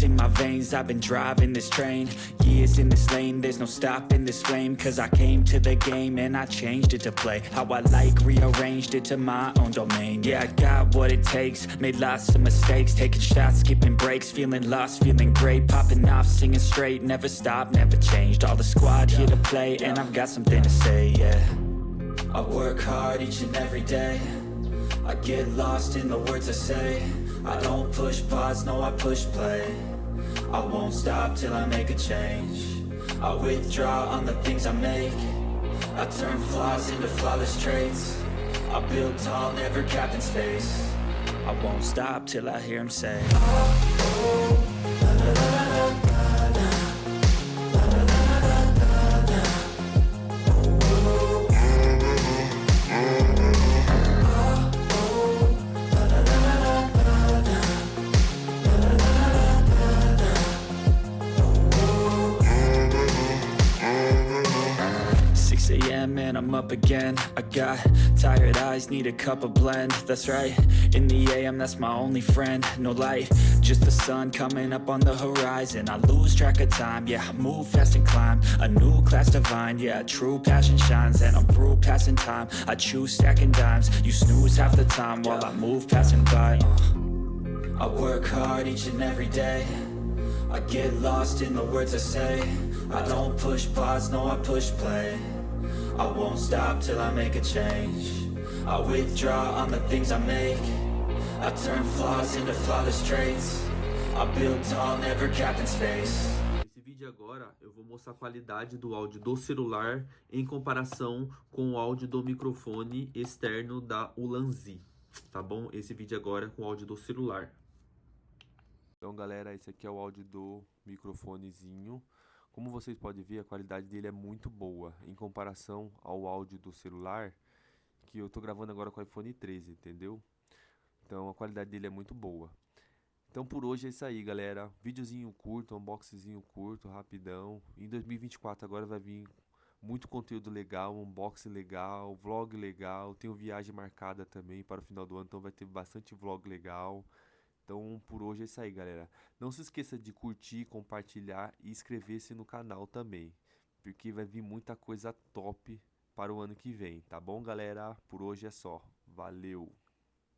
ice in my veins, I've been driving this train. Years in this lane, there's no stopping this flame. Cause I came to the game and I changed it to play how I like, rearranged it to my own domain. Yeah, I got what it takes, made lots of mistakes, taking shots, skipping breaks, feeling lost, feeling great, popping off, singing straight, never stopped, never changed. All the squad here to play, and I've got something to say, yeah. I work hard each and every day, I get lost in the words I say. I don't push pause, no, I push play. I won't stop till I make a change. I withdraw on the things I make. I turn flaws into flawless traits. I build tall, never capped in space. I won't stop till I hear him say, oh, oh, la, la, la, la, la. And I'm up again. I got tired eyes, need a cup of blend. That's right, in the AM, that's my only friend. No light, just the sun coming up on the horizon. I lose track of time, yeah, I move fast and climb a new class divine, yeah, true passion shines. And I'm through passing time, I choose stacking dimes. You snooze half the time while I move passing by. I work hard each and every day, I get lost in the words I say. I don't push pause, no, I push play. I won't stop till I make a change. I withdraw on the things I make. I turn flaws into flawless traits. I build tall, never capped in space. Nesse vídeo agora eu vou mostrar a qualidade do áudio do celular em comparação com o áudio do microfone externo da ULANZI, tá bom? Esse vídeo agora com o áudio do celular. Então galera, esse aqui é o áudio do microfonezinho. Como vocês podem ver, a qualidade dele é muito boa em comparação ao áudio do celular, que eu tô gravando agora com o iPhone 13, entendeu? Então a qualidade dele é muito boa. Então por hoje é isso aí, galera. Videozinho curto, unboxingzinho curto, rapidão. Em 2024 agora vai vir muito conteúdo legal, unboxing legal, vlog legal. Tenho viagem marcada também para o final do ano, então vai ter bastante vlog legal. Então por hoje é isso aí, galera. Não se esqueça de curtir, compartilhar e inscrever-se no canal também, porque vai vir muita coisa top para o ano que vem, tá bom, galera? Por hoje é só. Valeu!